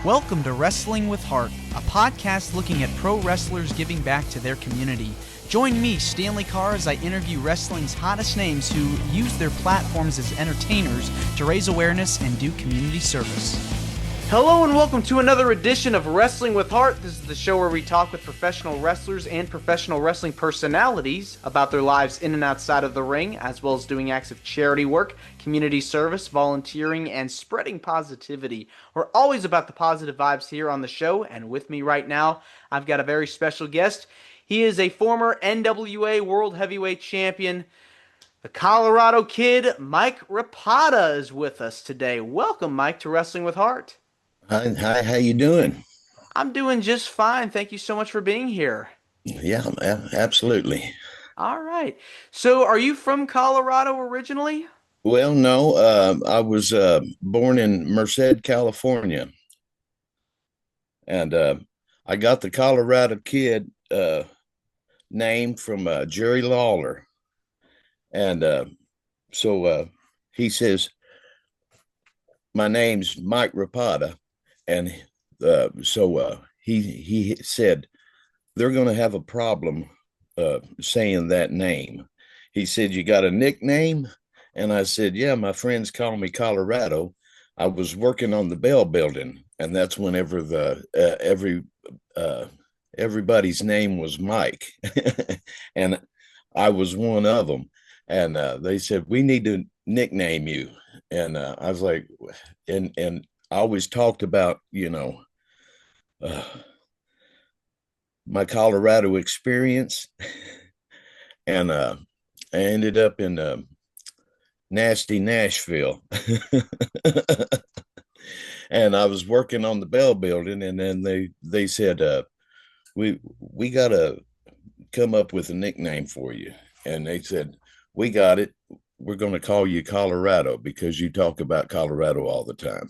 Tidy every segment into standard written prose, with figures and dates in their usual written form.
Welcome to Wrestling with Heart, a podcast looking at pro wrestlers giving back to their community. Join me, Stanley Carr, as I interview wrestling's hottest names who use their platforms as entertainers to raise awareness and do community service. Hello and welcome to another edition of Wrestling with Heart. This is the show where we talk with professional wrestlers and professional wrestling personalities about their lives in and outside of the ring, as well as doing acts of charity work, community service, volunteering, and spreading positivity. We're always about the positive vibes here on the show, and with me right now, I've got a very special guest. He is a former NWA World Heavyweight Champion. The Colorado Kid, Mike Rapada, is with us today. Welcome, Mike, to Wrestling with Heart. Hi, how you doing? I'm doing just fine. Thank you so much for being here. Yeah, absolutely. All right. So, are you from Colorado originally? Well, no, I was born in Merced, California, and I got the Colorado Kid name from Jerry Lawler, and so he says my name's Mike Rapada, and so he said they're going to have a problem saying that name. He said, "You got a nickname?" And I said, "Yeah, my friends call me Colorado. I was working on the Bell Building, and that's whenever the everybody's name was Mike, and I was one of them. And they said, we need to nickname you." And I was like, and I always talked about, my Colorado experience, and I ended up in nasty Nashville. And I was working on the Bell Building, and then they said, we got to come up with a nickname for you. And they said, we got it. We're going to call you Colorado because you talk about Colorado all the time.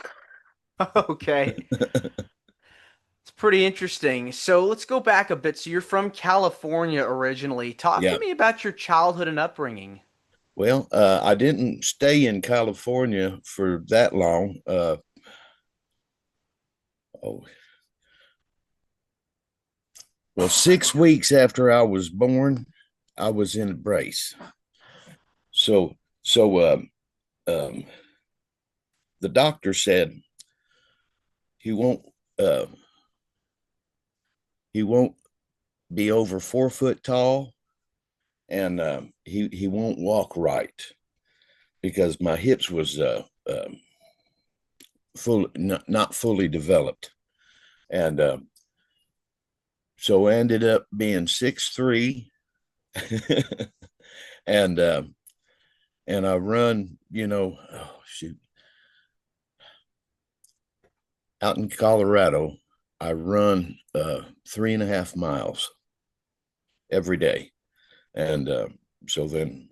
Okay. It's pretty interesting. So, let's go back a bit. So, you're from California originally. Talk to Yeah. me about your childhood and upbringing. Well, I didn't stay in California for that long. Oh, well, 6 weeks after I was born, I was in a brace. So um, the doctor said he won't uh, he won't be over 4 foot tall, and he won't walk right because my hips was full not fully developed, and so I ended up being 6'3", and I run, oh shoot, out in Colorado, I run 3.5 miles every day. And so then,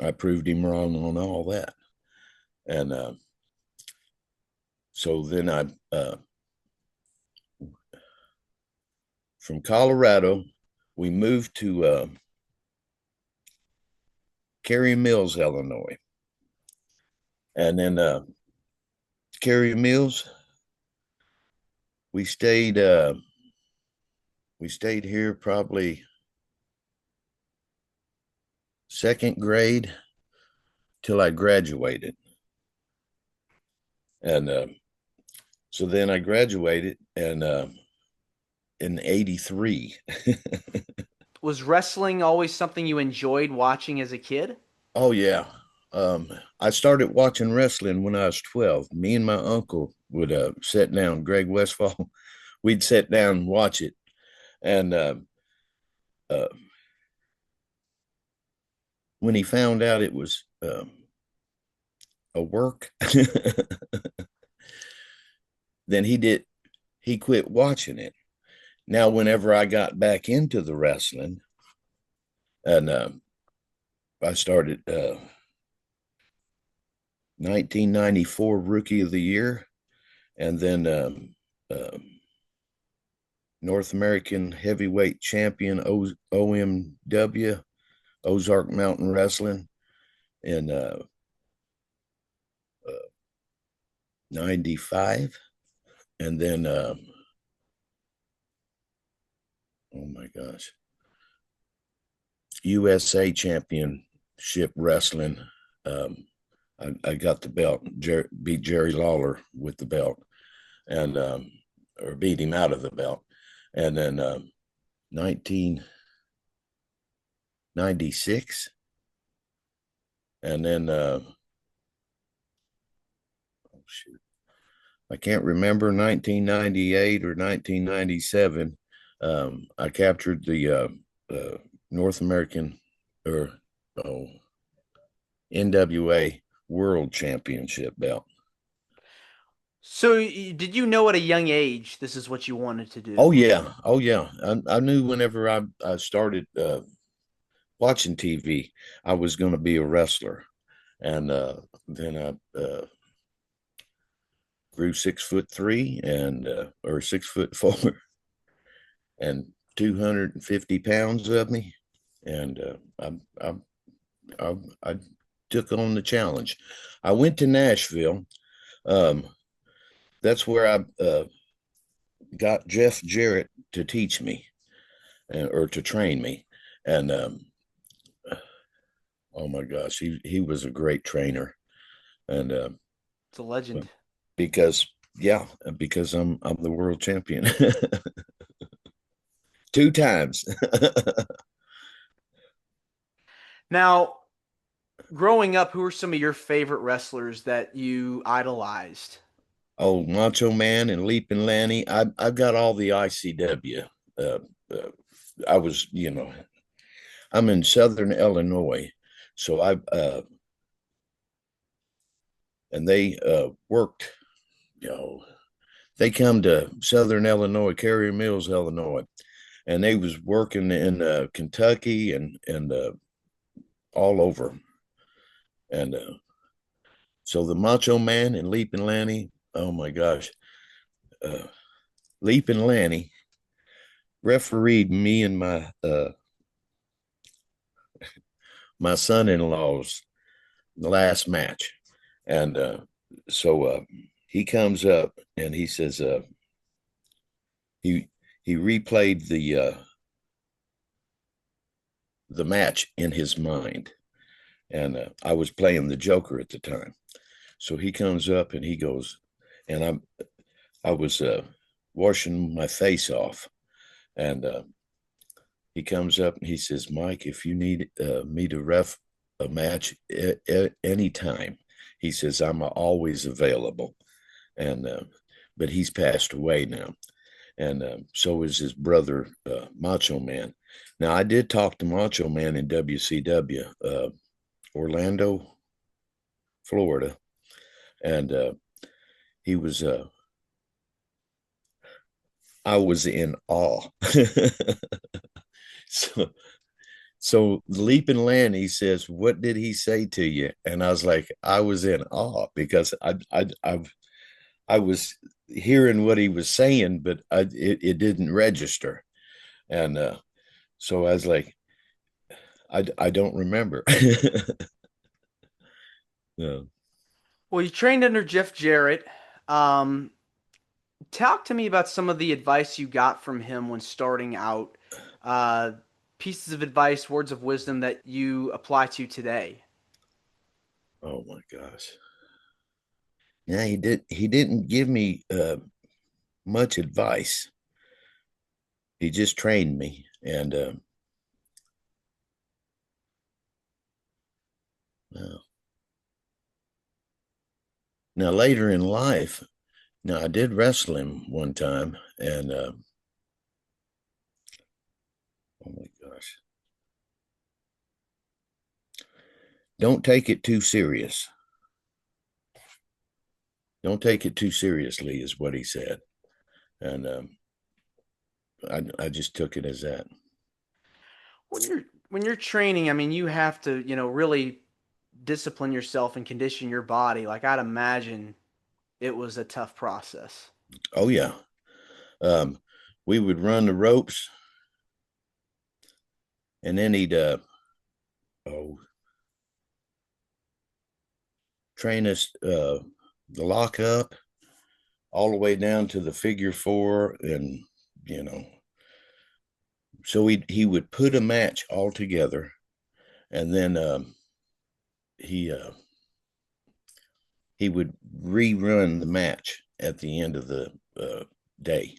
I proved him wrong on all that. And so then from Colorado, we moved to Cary Mills, Illinois. And then Cary Mills, we stayed here probably second grade till I graduated. And so then I graduated, and in 83. Was wrestling always something you enjoyed watching as a kid? Oh yeah. I started watching wrestling when I was 12. Me and my uncle would sit down, Greg Westfall, we'd sit down and watch it. And uh, when he found out it was a work, then he quit watching it. Now, whenever I got back into the wrestling, and I started 1994 Rookie of the Year, and then North American Heavyweight Champion, OMW, Ozark Mountain Wrestling, in 95. and then oh my gosh, USA Championship Wrestling. Um, I got the belt, beat Jerry Lawler with the belt, and or beat him out of the belt. And then 1996, and then oh shoot, I can't remember, 1998 or 1997. I captured the North American or oh, NWA World Championship belt. So, did you know at a young age this is what you wanted to Oh do? yeah, oh yeah. I knew whenever I started watching TV, I was going to be a wrestler, and then I grew 6'3" and or 6'4" and 250 pounds of me, and I took on the challenge. I went to Nashville. Um, that's where I got Jeff Jarrett to teach me or to train me, and oh my gosh, he was a great trainer, and It's a legend. because yeah, because I'm the world champion 2 times. Now, growing up, who are some of your favorite wrestlers that you idolized? Oh, Macho Man and Leaping Lanny. I've got all the ICW. Uh, uh, I was, I'm in Southern Illinois, so I and they worked. You know, they come to Southern Illinois, Carrier Mills, Illinois, and they was working in Kentucky and all over. And so the Macho Man and Leaping Lanny. Oh my gosh, uh, Leaping Lanny refereed me and my son-in-law's last match, and so he comes up and he says he he replayed the match in his mind, and I was playing the Joker at the time. So he comes up and he goes, and I was washing my face off, and he comes up and he says, Mike, if you need me to ref a match anytime, he says, I'm always available. And, but he's passed away now. And so is his brother, Macho Man. Now, I did talk to Macho Man in WCW, Orlando, Florida. And he was, I was in awe. so So Leaping Lanny says, "What did he say to you?" And I was like, I was in awe because I was hearing what he was saying, but it didn't register. And so I was like, I don't remember. No. Well, you trained under Jeff Jarrett. Um, Talk to me about some of the advice you got from him when starting out. Uh, Pieces of advice, words of wisdom that you apply to today. Oh my gosh. Yeah, he didn't give me much advice. He just trained me, and uh, now later in life, now I did wrestle him one time, and oh my gosh, don't take it too serious. Don't take it too seriously, is what he said, and I just took it as that. When you're training, I mean, you have to, really discipline yourself and condition your body. Like I'd imagine it was a tough process. Oh yeah, um, we would run the ropes, and then he'd oh train us the lock up, all the way down to the figure four, and you know, so he would put a match all together, and then he he would rerun the match at the end of the day.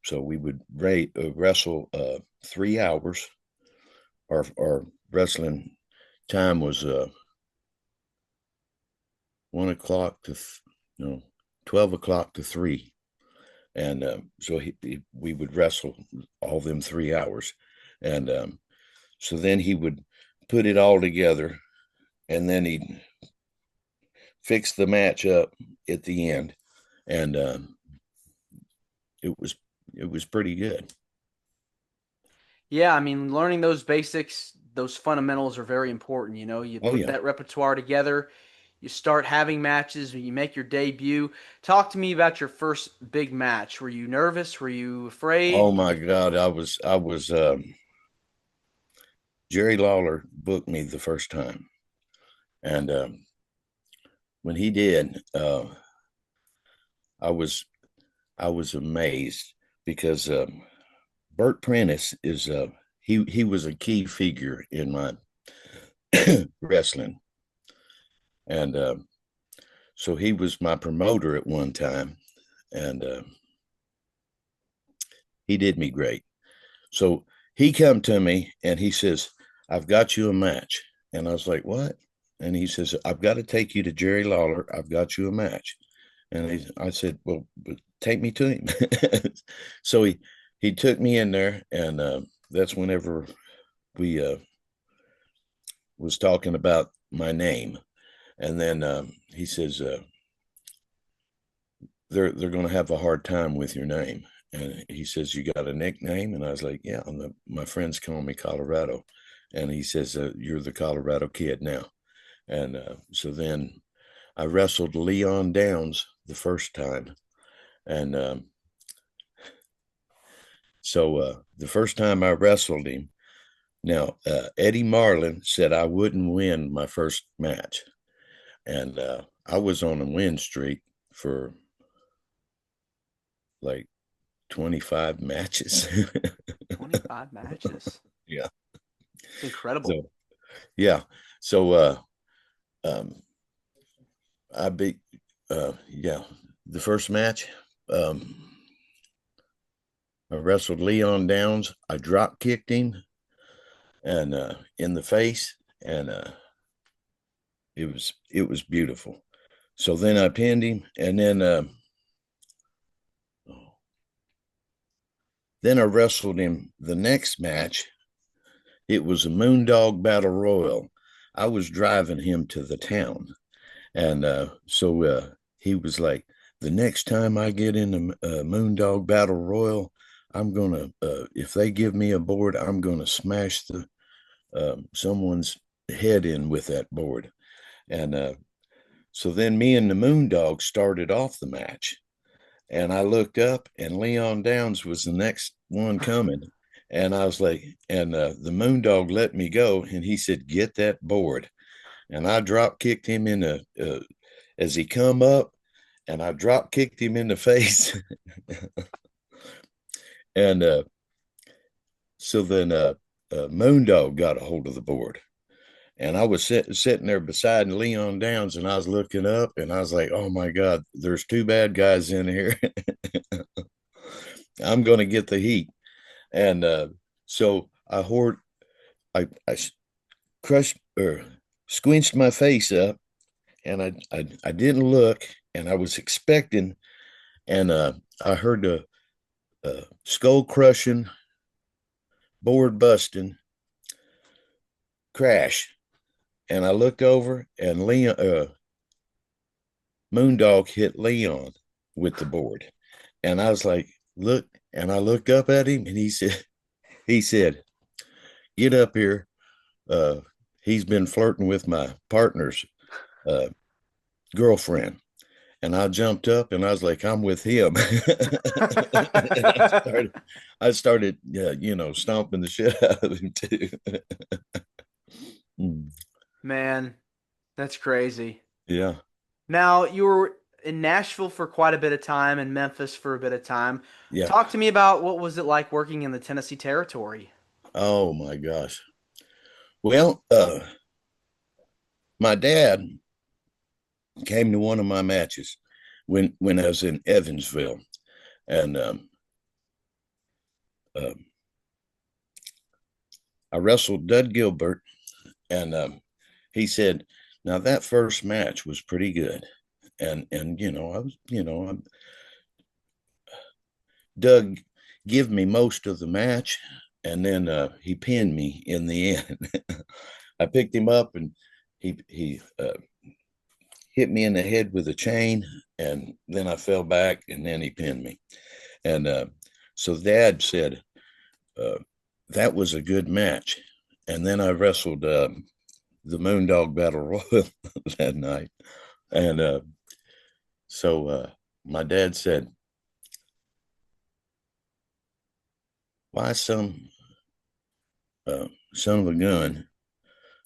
So we would wrestle 3 hours. Our wrestling time was 1 o'clock to 12 o'clock to 3, and so we would wrestle all them 3 hours, and so then he would put it all together, and then he'd fix the match up at the end, and it was pretty good. Yeah, I mean, learning those basics, those fundamentals are very important. You know, you Oh put yeah. that repertoire together, you start having matches, you make your debut. Talk to me about your first big match. Were you nervous? Were you Oh afraid? my God, I was Jerry Lawler booked me the first time, and when he did, I was I was amazed because Bert Prentice is he was a key figure in my wrestling, and so he was my promoter at one time, and he did me great. So he come to me and he says, "I've got you a match," and I was like, "What?" And he says, "I've got to take you to Jerry Lawler. I've got you a match." And I said, "Well, take me to him." So he took me in there, and that's whenever we was talking about my name, and then he says, "They're going to have a hard time with your name." And he says, "You got a nickname?" And I was like, "Yeah, my friends call me Colorado." And he says, "You're the Colorado Kid now." And so then I wrestled Leon Downs the first time, and so the first time I wrestled him, now Eddie Marlin said I wouldn't win my first match, and I was on a win streak for like 25 matches. 25 matches. Yeah. It's incredible. So yeah. So um I beat yeah, the first match. Um I wrestled Leon Downs. I drop kicked him and in the face, and it was beautiful. So then I pinned him, and then I wrestled him the next match. It was a Moondog Battle Royal. I was driving him to the town, and so he was like, "The next time I get in the Moondog Battle Royal, I'm gonna if they give me a board, I'm gonna smash the someone's head in with that board." And so then me and the Moondog started off the match, and I looked up, and Leon Downs was the next one coming. And I was like, and the Moondog let me go, and he said, "Get that board." And I drop kicked him in the as he come up, and I drop kicked him in the face. And so then Moondog got a hold of the board, and I was sitting there beside Leon Downs, and I was looking up, and I was like, "Oh my God, there's two bad guys in here. I'm going to get the heat." And so I crushed or squinched my face up, and I didn't look, and I was expecting, and I heard the skull crushing, board busting crash, and I looked over, and Leon Moondog hit Leon with the board, and I was like, "Look!" And I looked up at him, and he said, "Get up here. Uh, he's been flirting with my partner's uh, girlfriend." And I jumped up, and I was like, "I'm with him." And I started, stomping the shit out of him too. Mm. Man, that's crazy. Yeah. Now, you were in Nashville for quite a bit of time and Memphis for a bit of time. Yeah. Talk to me about what was it like working in the Tennessee territory? Oh my gosh. Well, my dad came to one of my matches when I was in Evansville, and uh, I wrestled Dud Gilbert, and he said, "Now that first match was pretty good," and I was, Doug give me most of the match, and then he pinned me in the end. I picked him up, and he hit me in the head with a chain, and then I fell back, and then he pinned me. And so Dad said uh, that was a good match. And then I wrestled the Moondog Battle Royal that night, and so my dad said, "Why son of a gun?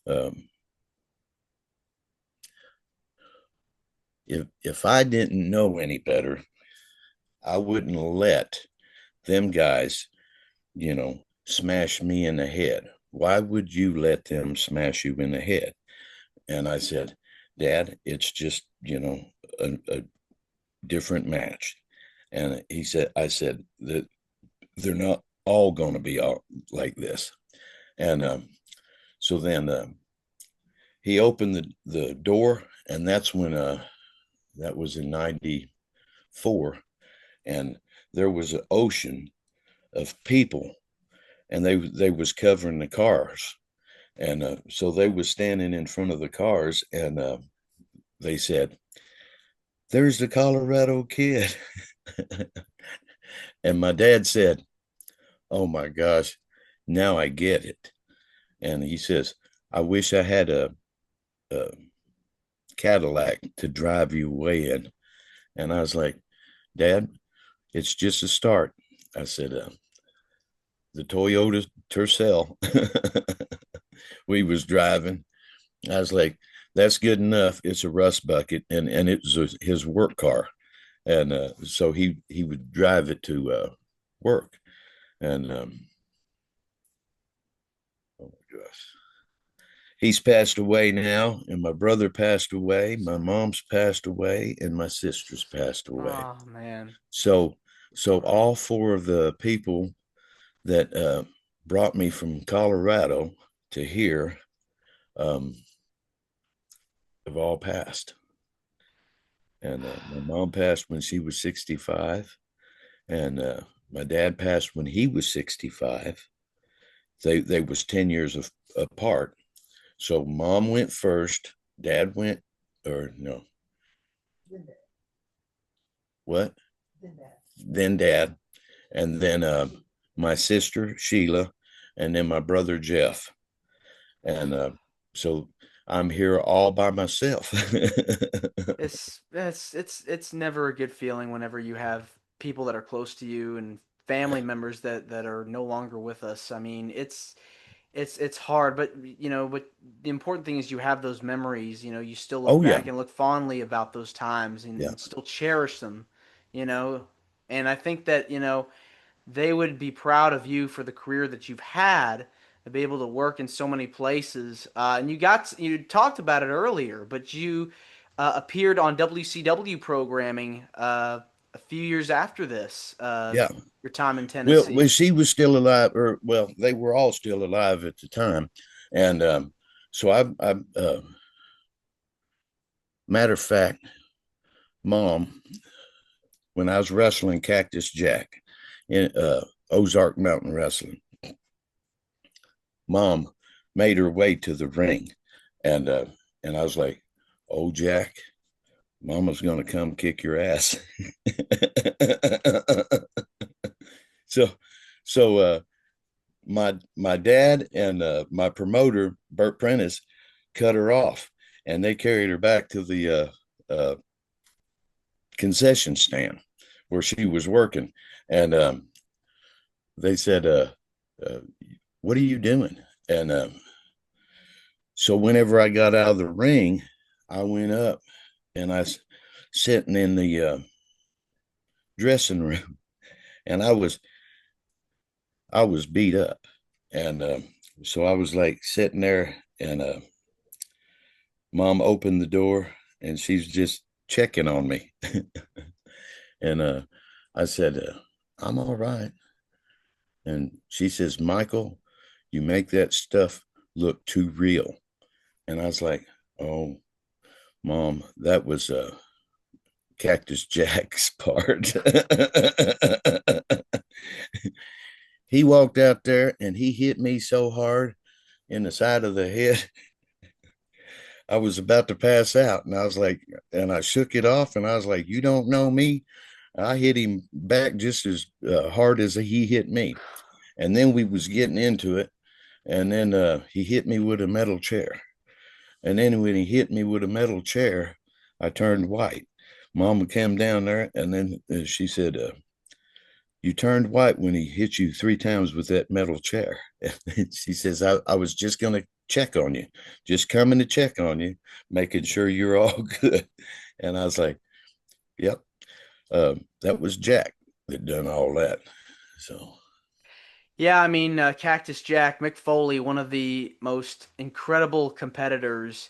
Um, if I didn't know any better, I wouldn't let them guys, smash me in the head. Why would you let them smash you in the head?" And I said, "Dad, it's just, a different match." And I said that they're not all going to be all like this. And so then he opened the door, and that's when that was in 94. And there was an ocean of people, and they was covering the cars. And so they was standing in front of the cars, and they said, "There's the Colorado Kid." And my dad said, "Oh my gosh, now I get it." And he says, "I wish I had a Cadillac to drive you away in." And I was like, "Dad, it's just a start." I said, "The Toyota Tercel." We was driving. I was like, "That's good enough. It's a rust bucket," and it was his work car, and so he would drive it to work, and oh my gosh, he's passed away now, and my brother passed away, my mom's passed away, and my sister's passed away. Oh man. So all four of the people that brought me from Colorado to here um, have all passed. And my mom passed when she was 65, and my dad passed when he was 65. They was 10 years apart. So mom went first, dad went, or no, what? Then dad, and then my sister Sheila, and then my brother Jeff. And so I'm here all by myself. It's never a good feeling whenever you have people that are close to you and family members that are no longer with us. I mean, it's hard, but but the important thing is you have those memories. You still look Oh yeah, back and look fondly about those times yeah. and still cherish them. You know, and I think that they would be proud of you for the career that you've had to be able to work in so many places. And you talked about it earlier, but you appeared on WCW programming a few years after this. Yeah. Your time in Well, Tennessee. she was still alive, or well, they were all still alive at the time, and so I matter of fact, mom, when I was wrestling Cactus Jack in Ozark Mountain Wrestling, mom made her way to the ring, and and I was like, "Oh, Jack, mama's gonna come kick your ass." so so my dad and my promoter Bert Prentice cut her off, and they carried her back to the concession stand where she was working, and they said, uh, "What are you doing?" And so whenever I got out of the ring, I went up and sitting in the dressing room, and I was beat up, and so I was like sitting there, and Mom opened the door, and she's just checking on me, and I said, "I'm all right," and she says, "Michael, you make that stuff look too real," and I was like, "Oh, Mom, that was Cactus Jack's part." He walked out there and he hit me so hard in the side of the head. I was about to pass out, and I was like, and I shook it off, and I was like, "You don't know me." I hit him back just as hard as he hit me, and then we was getting into it, and then he hit me with a metal chair, and then when he hit me with a metal chair, I turned white. Mama came down there, and then she said, "You turned white when he hit you 3 times with that metal chair." She says, I was just going to check on you, just coming to check on you, making sure you're all good." And I was like, "Yep, that was Jack that done all that." So, Yeah, I mean, Cactus Jack, Mick Foley, one of the most incredible competitors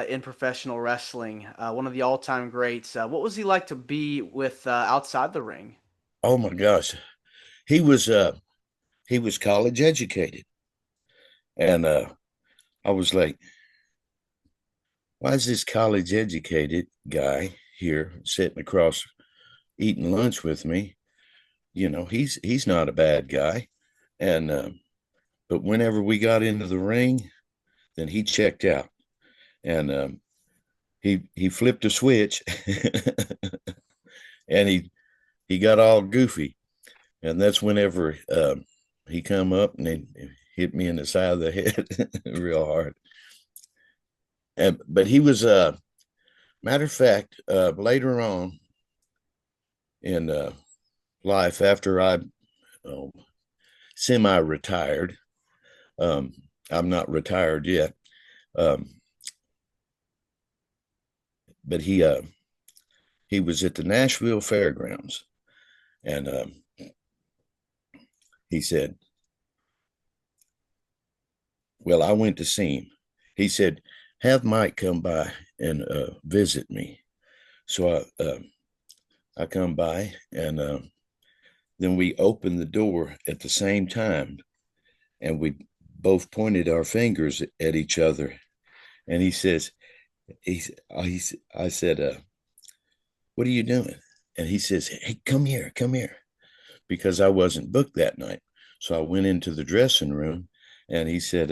in professional wrestling, one of the all-time greats. What was he like to be with outside the ring? oh my gosh, he was uh, he was college educated, and I was like, "Why is this college educated guy here sitting across eating lunch with me? He's not a bad guy." And but whenever we got into the ring, then he checked out, and he flipped a switch, and he got all goofy, and that's whenever he come up and he hit me in the side of the head real hard. And but he was matter of fact, later on in life, after I uh, semi-retired, um, I'm not retired yet. Um, but he was at the Nashville Fairgrounds, and he said, "Well, I went to see him." He said, "Have Mike come by and visit me." So I come by, and then we opened the door at the same time, and we both pointed our fingers at each other. And he says, I said, "What are you doing?" And he says, "Hey, come here, come here," because I wasn't booked that night. So I went into the dressing room, and he said,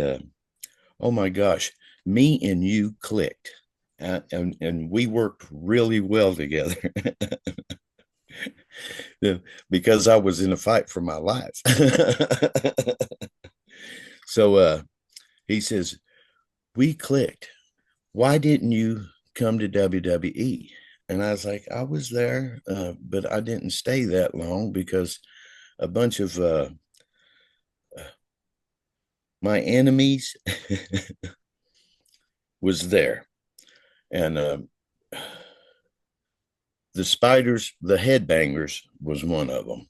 "Oh my gosh, me and you clicked." And we worked really well together because I was in a fight for my life. So he says, "We clicked. Why didn't you come to WWE?" And I was like, "I was there, but I didn't stay that long because a bunch of my enemies was there." And the Spiders, the Headbangers was one of them.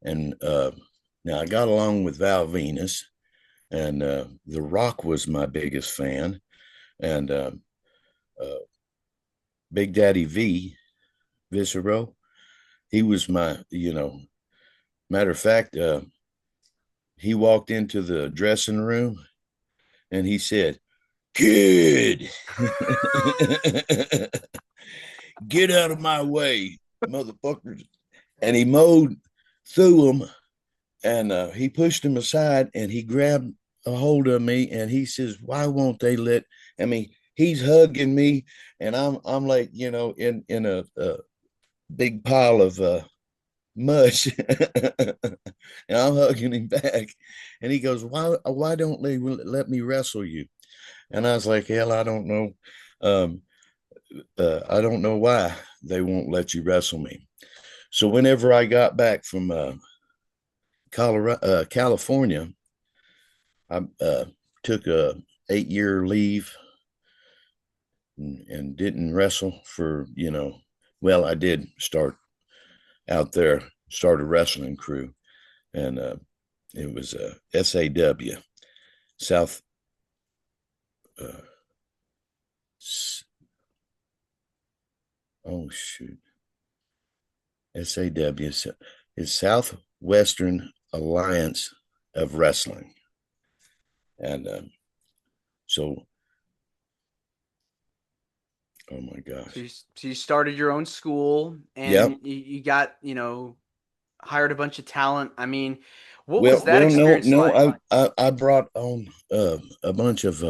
And now I got along with Val Venus, and The Rock was my biggest fan, and uh, Big Daddy V, Viscero, he was matter of fact, he walked into the dressing room and he said, "Kid, get out of my way, motherfuckers." And he mowed through them, and he pushed him aside, and he grabbed a hold of me, and he says, "Why won't they let?" I mean, he's hugging me, and I'm like, in a big pile of mush, and I'm hugging him back, and he goes, "Why don't they let me wrestle you?" And I was like, "Hell, I don't know. Um, I don't know why they won't let you wrestle me." So whenever I got back from California, I took a 8-year leave, and didn't wrestle for Well, I did start out there, start a wrestling crew, and it was SAW, South. Uh, oh shoot, SAW is Southwestern Alliance of Wrestling, and so, oh my So gosh, you started your own school yeah. and you got, hired a bunch of talent. I mean, what was that Well, no, experience no. like? I brought on a bunch of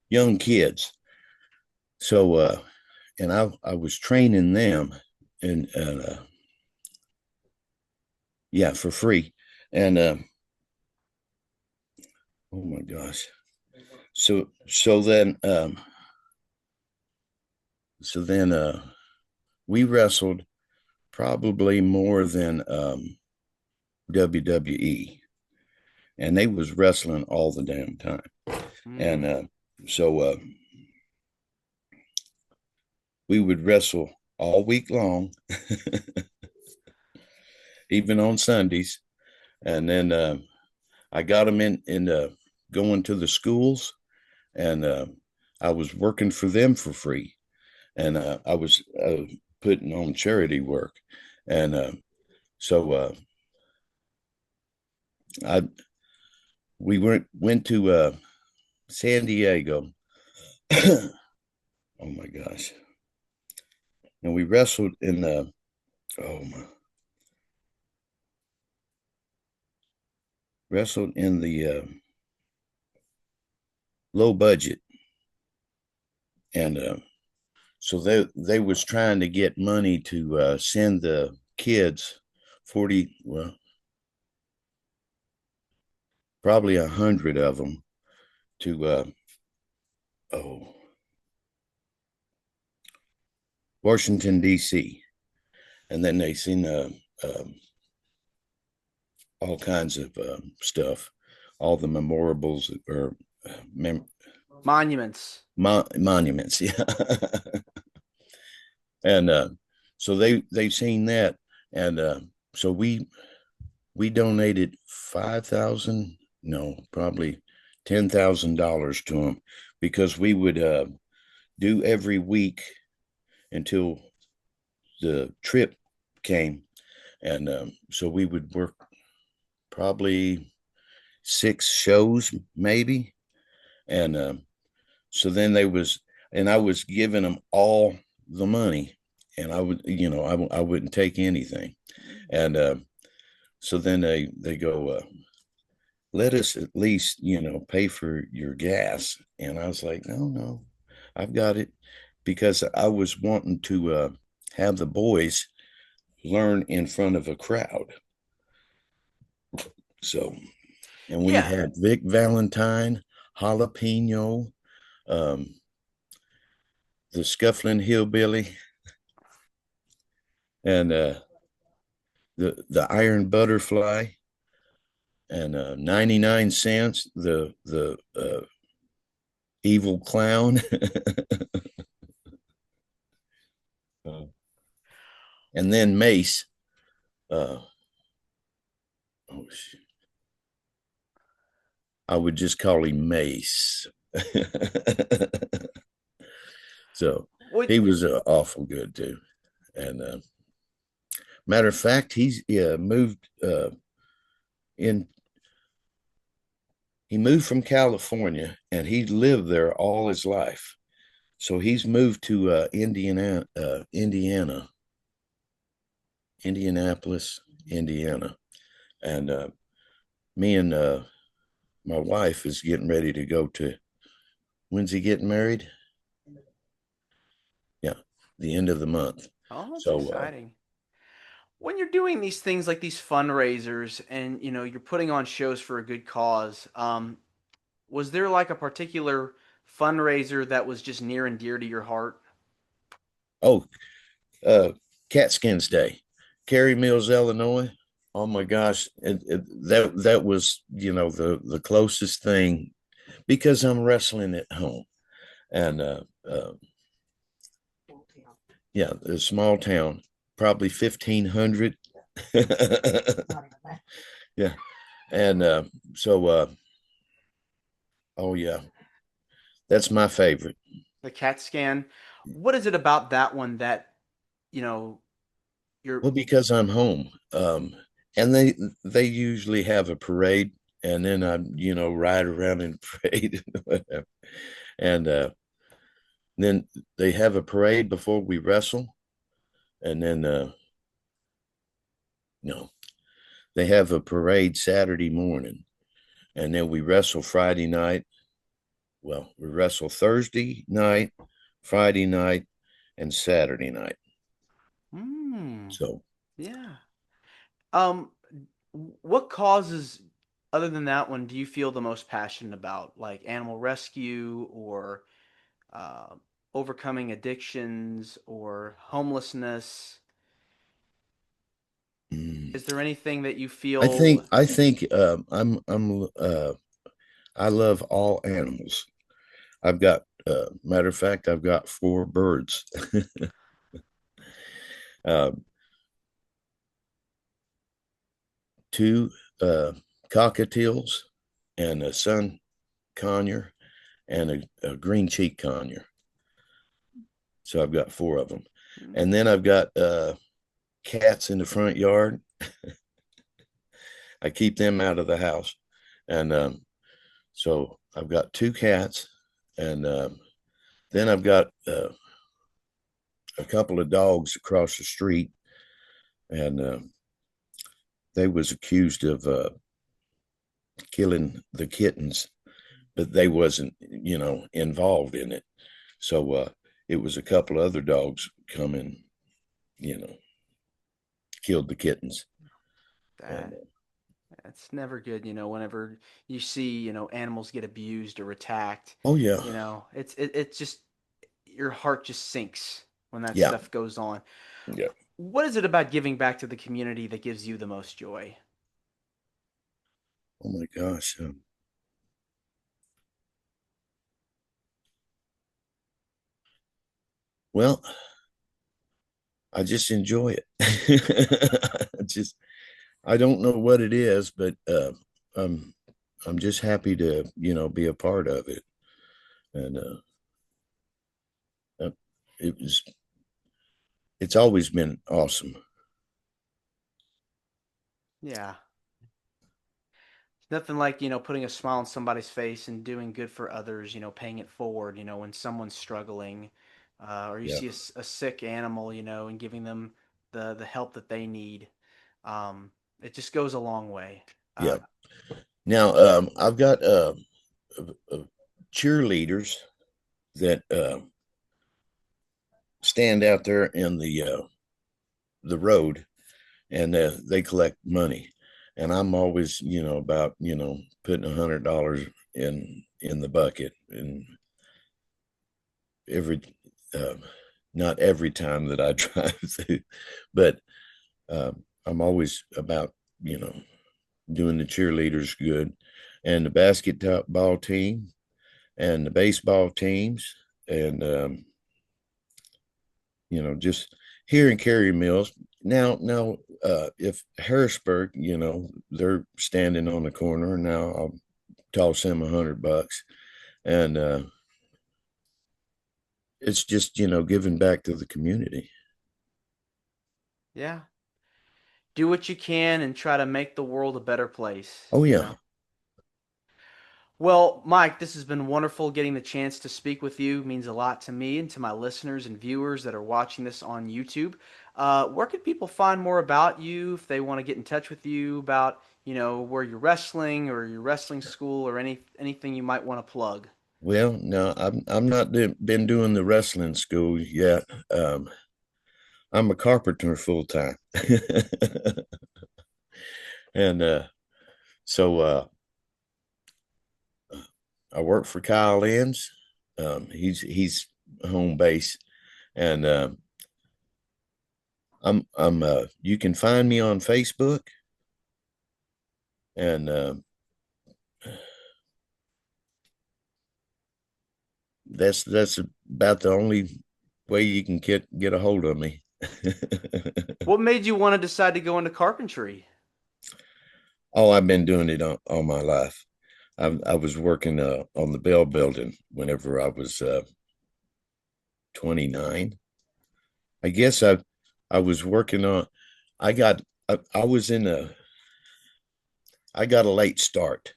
young kids, so and I was training them, and yeah, for free, and oh my gosh, so then we wrestled probably more than WWE, and they was wrestling all the damn time, and Mm. so we would wrestle all week long, even on Sundays, and then I got them in going to the schools, and I was working for them for free, and I was putting on charity work, and so I we went to San Diego. Oh my gosh! And we wrestled in the oh my, wrestled in the low budget, and so they was trying to get money to send the kids 40, well, probably 100 of them to oh Washington D.C., and then they seen all kinds of stuff, all the memorials or mem- Monuments. monuments, yeah. And so they've seen that, and so we donated 5,000, no, probably $10,000 to them, because we would do every week until the trip came, and so we would work probably 6 shows maybe, and so then they was, and I was giving them all the money, and I would, I wouldn't take anything, and so then they go, let us at least pay for your gas, and I was like, no, I've got it, because I was wanting to have the boys learn in front of a crowd. So, and we Yeah. had Vic Valentine, Jalapeno, um, the Scuffling Hillbilly, and the Iron Butterfly, and 99 cents, the Evil Clown, uh, and then Mace. Uh, oh, I would just call him Mace. So What? he was awful good too. And matter of fact, he's moved in. He moved from California, and he lived there all his life. So he's moved to Indianapolis, Indiana, and me and my wife is getting ready to go to. When's he getting married? Yeah, the end of the month. Oh, that's So exciting. When you're doing these things like these fundraisers and you're putting on shows for a good cause, was there like a particular fundraiser that was just near and dear to your heart? oh, uh, Catskins Day, Cary Mills, Illinois. Oh my gosh, that was the closest thing, because I'm wrestling at home, and Yeah, a small town, probably 1,500. Yeah. And so oh yeah, that's my favorite. The CAT scan. What is it about that one that, you know, you're Well, because I'm home. And they usually have a parade, and then I, ride around in parade and whatever. And then they have a parade before we wrestle, and then no, they have a parade Saturday morning, and then we wrestle Friday night. Well, we wrestle Thursday night, Friday night, and Saturday night. Hmm. So, Yeah. Um, what causes, other than that one, do you feel the most passionate about? Like animal rescue or uh, overcoming addictions or homelessness? mm, Is there anything that you I feel? think I love all animals. I've got matter of fact, I've got four birds. uh, Two cockatiels and a sun conure and a green cheek conure. So I've got four of them. And then I've got cats in the front yard. I keep them out of the house. And so I've got two cats. And then I've got a couple of dogs across the street. And they was accused of killing the kittens, but they wasn't, involved in it. So it was a couple of other dogs coming, you know, killed the kittens. And That that's never good, whenever you see, animals get abused or attacked, oh yeah, it's just your heart just sinks when that yeah, stuff goes on. yeah. What is it about giving back to the community that gives you the most joy? Oh my gosh. Well, I just enjoy it. just I don't know what it is, but I'm I'm just happy to be a part of it, and uh, it was it's always been awesome. Yeah. Nothing like, putting a smile on somebody's face and doing good for others, paying it forward, when someone's struggling, or you Yeah, see a sick animal, and giving them the help that they need. Um, it just goes a long way. yeah. Now I've got uh, cheerleaders that stand out there in the road, and they collect money, and I'm always about putting $100 in the bucket, and every uh, not every time that I drive through, but uh, I'm always about doing the cheerleaders good, and the basketball team and the baseball teams, and just here in Cary Mills. Now, if Harrisburg, they're standing on the corner, now I'll toss them $100, and it's just giving back to the community. Yeah. Do what you can and try to make the world a better place, Oh yeah, Well, Mike, this has been wonderful getting the chance to speak with you. It means a lot to me and to my listeners and viewers that are watching this on YouTube. Where can people find more about you if they want to get in touch with you about, where you're wrestling or your wrestling school or anything you might want to plug? well, no, I'm not been doing the wrestling school yet. I'm a carpenter full time, and so I work for Kyle Lenz. He's home base, and I'm you can find me on Facebook, and that's about the only way you can get a hold of me. What made you want to decide to go into carpentry? Oh, I've been doing it all my life. I was working on the Bell Building whenever I was 29. I guess I was working on. I got I was in a. I got a late start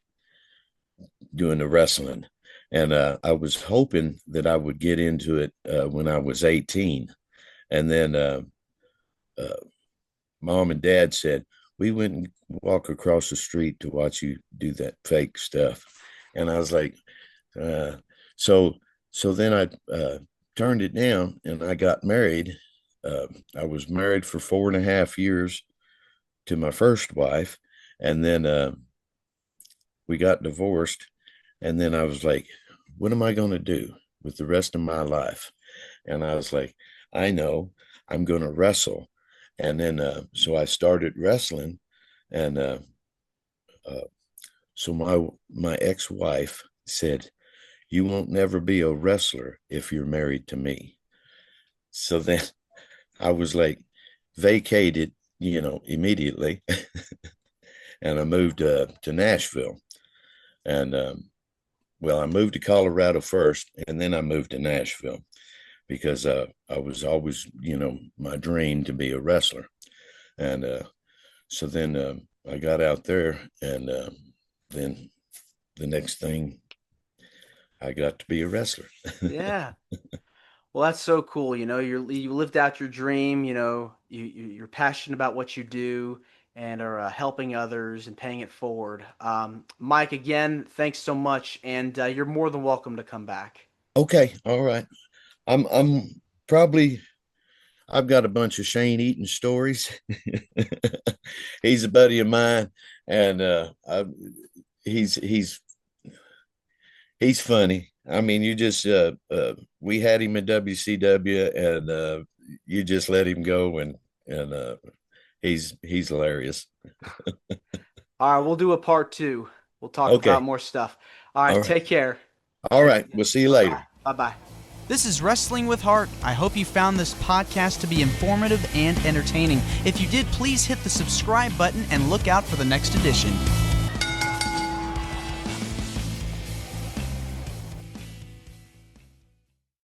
doing the wrestling, and I was hoping that I would get into it when I was 18, and then uh, mom and dad said we wouldn't walk across the street to watch you do that fake stuff, and I was like, uh, so so then I turned it down, and I got married. I was married for 4.5 years to my first wife, and then we got divorced. And then I was like, what am I going to do with the rest of my life? And I was like, I know, I'm going to wrestle. And then so I started wrestling, and uh, so my ex-wife said, you won't never be a wrestler if you're married to me. So then I was like vacated, immediately. And I moved to Nashville. And well, I moved to Colorado first, and then I moved to Nashville because I was always, my dream to be a wrestler. And so then I got out there, and then the next thing, I got to be a wrestler. Yeah. Well, that's so cool. You lived out your dream. You're passionate about what you do and are helping others and paying it forward. Mike, again, thanks so much, and you're more than welcome to come back. Okay, all right. I'm probably I've got a bunch of Shane Eaton stories. He's a buddy of mine, and he's he's funny. I mean, you just we had him in WCW, and you just let him go, and he's hilarious. All right, we'll do a part two. We'll talk about Okay, more stuff. All right, all right, take care. all right. We'll see you later. Bye bye. This is Wrestling with Heart. I hope you found this podcast to be informative and entertaining. If you did, please hit the subscribe button and look out for the next edition.